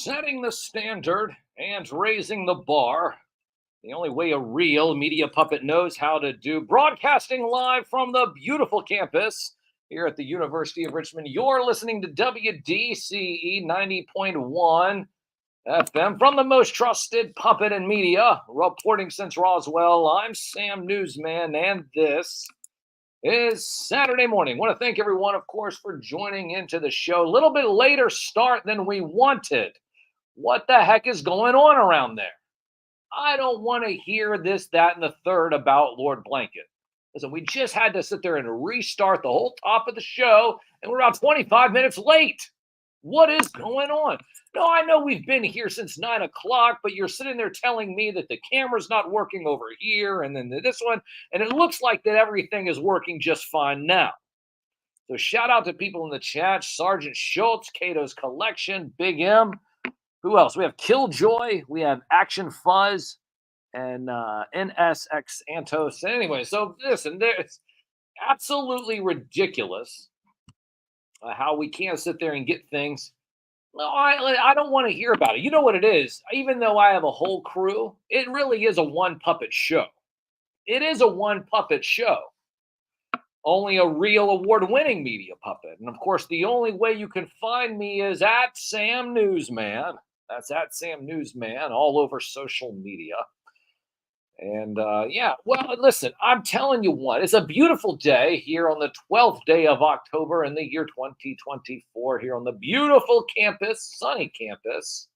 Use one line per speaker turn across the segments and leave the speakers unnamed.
setting the standard and raising the bar. The only way a real media puppet knows how to do. Broadcasting live from the beautiful campus here at the University of Richmond. You're listening to WDCE 90.1 FM from the most trusted puppet in media, reporting since Roswell. I'm Sam Newsman, and this is Saturday morning. I want to thank everyone, of course, for joining into the show. A little bit later start than we wanted. What the heck is going on around there? I don't want to hear this, that, and the third about Lord Blanket. Listen, we just had to sit there and restart the whole top of the show, and we're about 25 minutes late. What is going on? No, I know we've been here since 9 o'clock, but you're sitting there telling me that the camera's not working over here, and then this one, and it looks like that everything is working just fine now. So shout out to people in the chat, Sergeant Schultz, Cato's Collection, Big M. Who else? We have Killjoy, we have Action Fuzz, and NSX Antos. Anyway, so listen, it's absolutely ridiculous how we can't sit there and get things. No, I don't want to hear about it. You know what it is? Even though I have a whole crew, it really is a one puppet show. It is a one puppet show. Only a real award-winning media puppet. And of course, the only way you can find me is at Sam Newsman. That's at Sam Newsman all over social media. And yeah, well, listen, I'm telling you what, it's a beautiful day here on the 12th day of October in the year 2024 here on the beautiful campus, sunny campus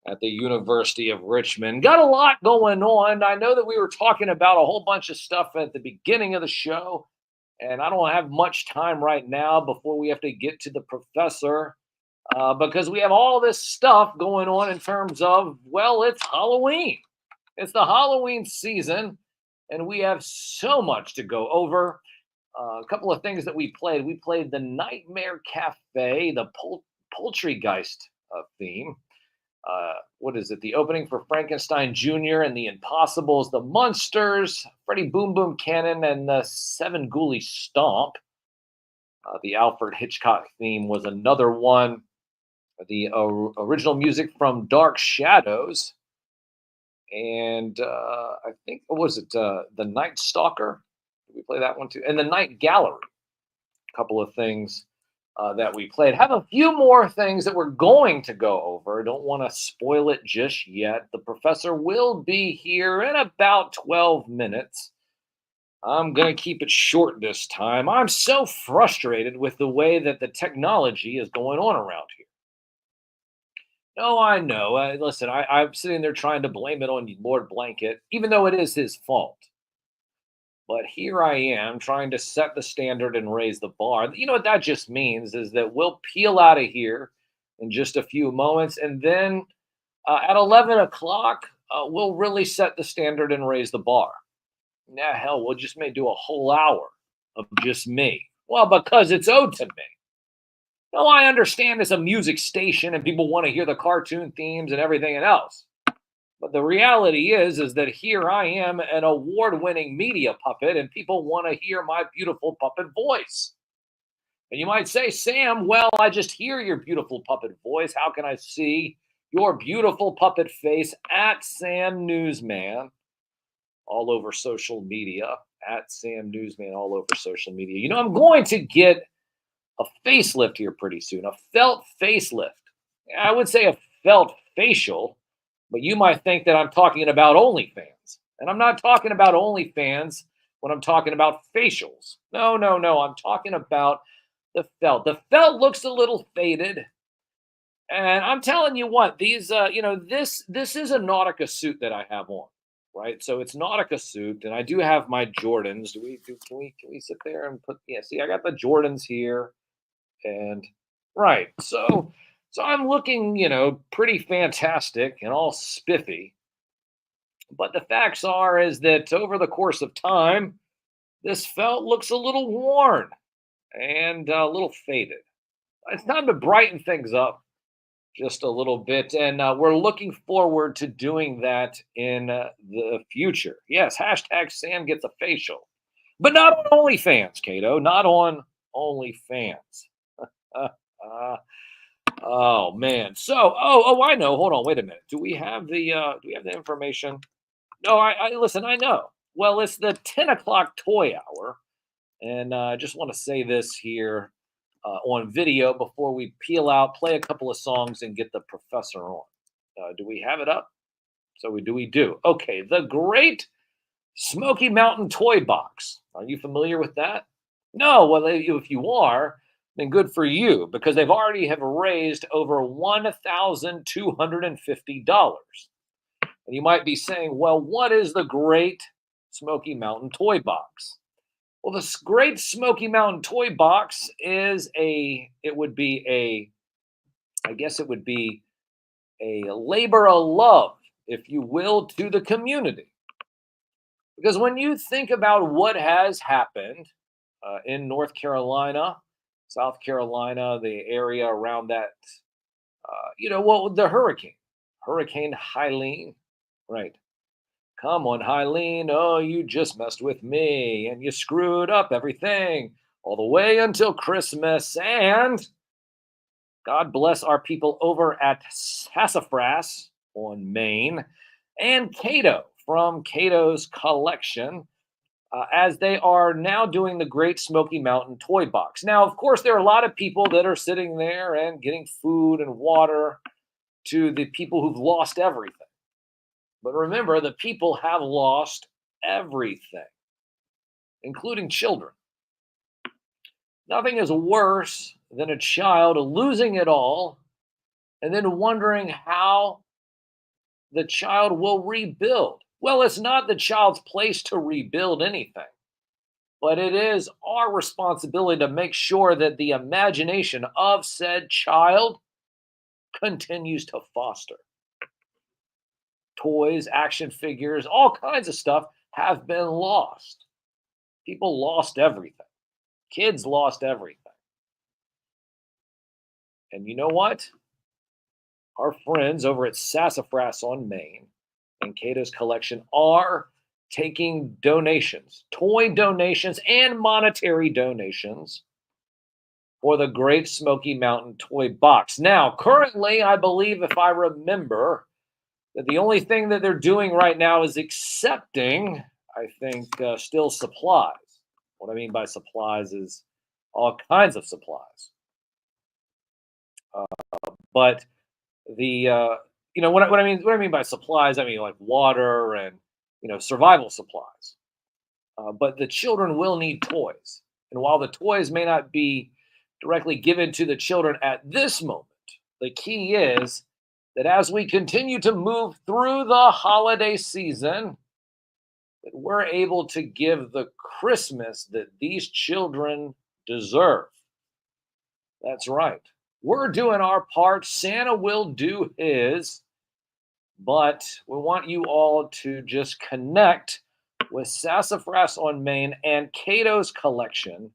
at the University of Richmond. Got a lot going on. I know that we were talking about a whole bunch of stuff at the beginning of the show, and I don't have much time right now before we have to get to the professor because we have all this stuff going on in terms of, well, it's Halloween. It's the Halloween season, and we have so much to go over. A couple of things that we played. We played the Nightmare Cafe, the Poultrygeist theme. What is it? The opening for Frankenstein Jr. and the Impossibles, the Munsters, Freddie Boom Boom Cannon, and the Seven Ghoulies Stomp. The Alfred Hitchcock theme was another one. The original music from Dark Shadows. And I think, what was it? The Night Stalker. Did we play that one too? And the Night Gallery. A couple of things that we played. Have a few more things that we're going to go over. Don't want to spoil it just yet. The professor will be here in about 12 minutes. I'm going to keep it short this time. I'm so frustrated with the way that the technology is going on around here. No, I know. Listen, I'm sitting there trying to blame it on Lord Blanket, even though it is his fault. But here I am trying to set the standard and raise the bar. You know what that just means is that we'll peel out of here in just a few moments. And then at 11 o'clock, we'll really set the standard and raise the bar. Now, hell, we'll just may do a whole hour of just me. Well, because it's owed to me. No, I understand it's a music station and people want to hear the cartoon themes and everything else. But the reality is that here I am, an award-winning media puppet, and people want to hear my beautiful puppet voice. And you might say, Sam, well, I just hear your beautiful puppet voice. How can I see your beautiful puppet face at Sam Newsman all over social media? At Sam Newsman all over social media. You know, I'm going to get a facelift here pretty soon, a felt facelift. I would say a felt facial, but you might think that I'm talking about OnlyFans. And I'm not talking about OnlyFans when I'm talking about facials. No. I'm talking about the felt. The felt looks a little faded. And I'm telling you what, these, this is a Nautica suit that I have on, right? So it's Nautica suit, and I do have my Jordans. Can we sit there and put? Yeah, see, I got the Jordans here. And right, so I'm looking, pretty fantastic and all spiffy. But the facts are is that over the course of time, this felt looks a little worn and a little faded. It's time to brighten things up just a little bit, and we're looking forward to doing that in the future. Yes, hashtag Sam gets a facial, but not on OnlyFans, Cato. Not on OnlyFans. Oh man. So, I know. Hold on. Wait a minute. Do we have the information? No, I listen. I know. Well, it's the 10 o'clock toy hour, and I just want to say this here on video before we peel out, play a couple of songs, and get the professor on. Do we have it up? So we do. Okay, the Great Smoky Mountain Toy Box. Are you familiar with that? No. Well, if you are, then good for you because they've already have raised over $1,250. And you might be saying, well, what is the Great Smoky Mountain Toy Box? Well, the Great Smoky Mountain Toy Box is I guess it would be a labor of love, if you will, to the community. Because when you think about what has happened in North Carolina, South Carolina, the area around that, the Hurricane Helene, right? Come on, Helene. Oh, you just messed with me and you screwed up everything all the way until Christmas. And God bless our people over at Sassafras on Maine and Cato from Cato's collection, as they are now doing the Great Smoky Mountain Toy Box. Now, of course, there are a lot of people that are sitting there and getting food and water to the people who've lost everything. But remember, the people have lost everything, including children. Nothing is worse than a child losing it all and then wondering how the child will rebuild. Well, it's not the child's place to rebuild anything, but it is our responsibility to make sure that the imagination of said child continues to foster. Toys, action figures, all kinds of stuff have been lost. People lost everything. Kids lost everything. And you know what? Our friends over at Sassafras on Maine and Cato's collection are taking donations, toy donations, and monetary donations for the Great Smoky Mountain Toy Box. Now, currently, I believe, if I remember, that the only thing that they're doing right now is accepting, I think, still supplies. What I mean by supplies is all kinds of supplies. But the what I mean by supplies, I mean like water and survival supplies. But the children will need toys, and while the toys may not be directly given to the children at this moment, the key is that as we continue to move through the holiday season, that we're able to give the Christmas that these children deserve. That's right. We're doing our part. Santa will do his. But we want you all to just connect with Sassafras on Maine and Cato's collection.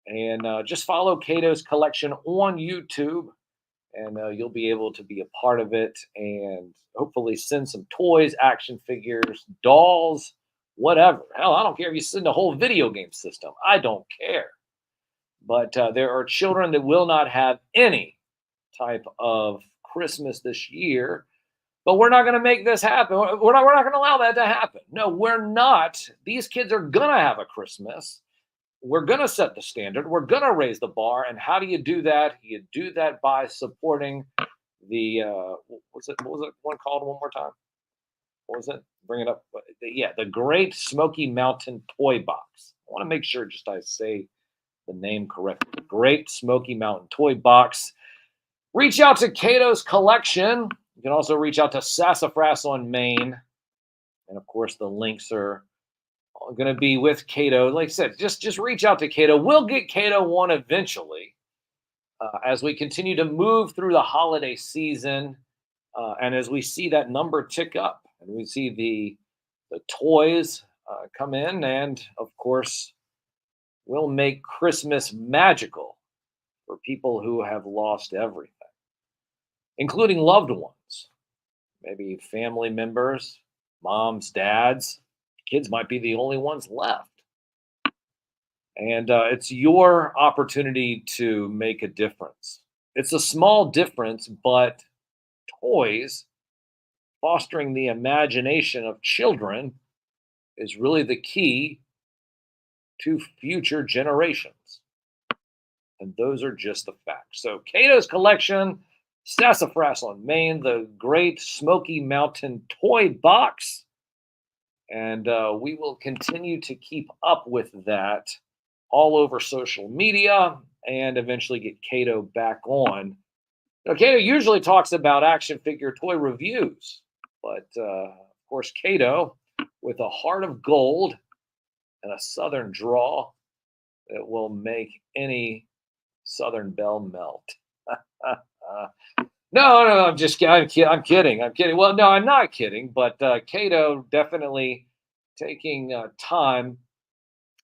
And just follow Cato's collection on YouTube. And you'll be able to be a part of it and hopefully send some toys, action figures, dolls, whatever. Hell, I don't care if you send a whole video game system. I don't care. But there are children that will not have any type of Christmas this year. But we're not going to make this happen. We're not going to allow that to happen. No, we're not. These kids are going to have a Christmas. We're going to set the standard. We're going to raise the bar. And how do you do that? You do that by supporting the what was it one called one more time? What was it? Bring it up. The Great Smoky Mountain Toy Box. I want to make sure just I say the name correctly. The Great Smoky Mountain Toy Box. Reach out to Cato's collection. You can also reach out to Sassafras on Maine. And of course, the links are going to be with Cato. Like I said, just reach out to Cato. We'll get Cato one eventually as we continue to move through the holiday season and as we see that number tick up and we see the toys come in. And of course, we'll make Christmas magical for people who have lost everything, including loved ones, maybe family members, moms, dads. Kids might be the only ones left. And it's your opportunity to make a difference. It's a small difference, but toys fostering the imagination of children is really the key to future generations. And those are just the facts. So Cato's collection, Sassafras on Maine, the Great Smoky Mountain Toy Box. And we will continue to keep up with that all over social media and eventually get Cato back on. Now, Cato usually talks about action figure toy reviews, but of course, Cato, with a heart of gold and a southern draw that will make any Southern belle melt. No, I'm kidding. I'm kidding. Well, no, I'm not kidding. But Cato definitely taking time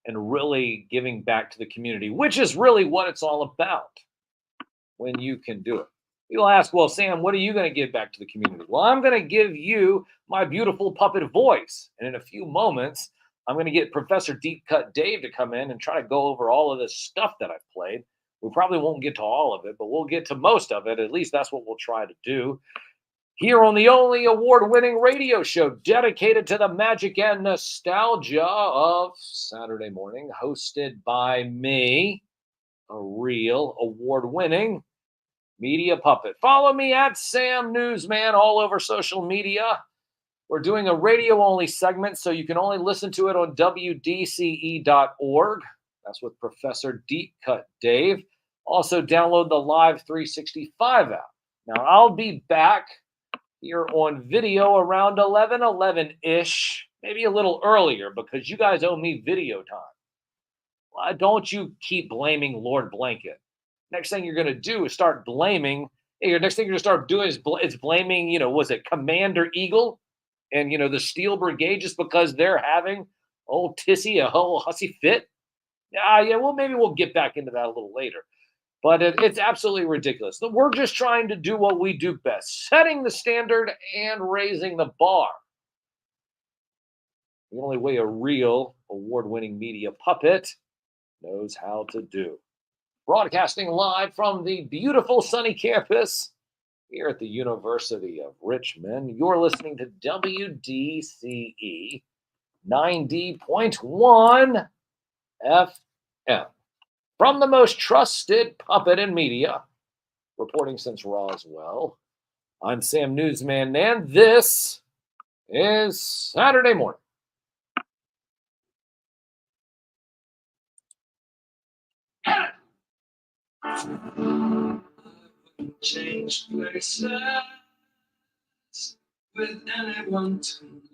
and really giving back to the community, which is really what it's all about when you can do it. You'll ask, well, Sam, what are you going to give back to the community? Well, I'm going to give you my beautiful puppet voice. And in a few moments, I'm going to get Professor Deep Cut Dave to come in and try to go over all of this stuff that I've played. We probably won't get to all of it, but we'll get to most of it. At least that's what we'll try to do. Here on the only award-winning radio show dedicated to the magic and nostalgia of Saturday morning, hosted by me, a real award-winning media puppet. Follow me at Sam Newsman all over social media. We're doing a radio-only segment, so you can only listen to it on WDCE.org. That's with Professor Deep Cut Dave. Also, download the Live 365 app. Now, I'll be back here on video around 11:11-ish, maybe a little earlier, because you guys owe me video time. Why don't you keep blaming Lord Blanket? Next thing you're going to do is start blaming. Next thing you're going to start doing is blaming, was it Commander Eagle and, the Steel Brigade just because they're having old Tissy a whole hussy fit? Yeah, well, maybe we'll get back into that a little later. But it's absolutely ridiculous. We're just trying to do what we do best, setting the standard and raising the bar. The only way a real award-winning media puppet knows how to do. Broadcasting live from the beautiful sunny campus here at the University of Richmond. You're listening to WDCE 90.1 FM. From the most trusted puppet in media, reporting since Roswell, I'm Sam Newsman, and this is Saturday morning.
Change places with anyone tonight.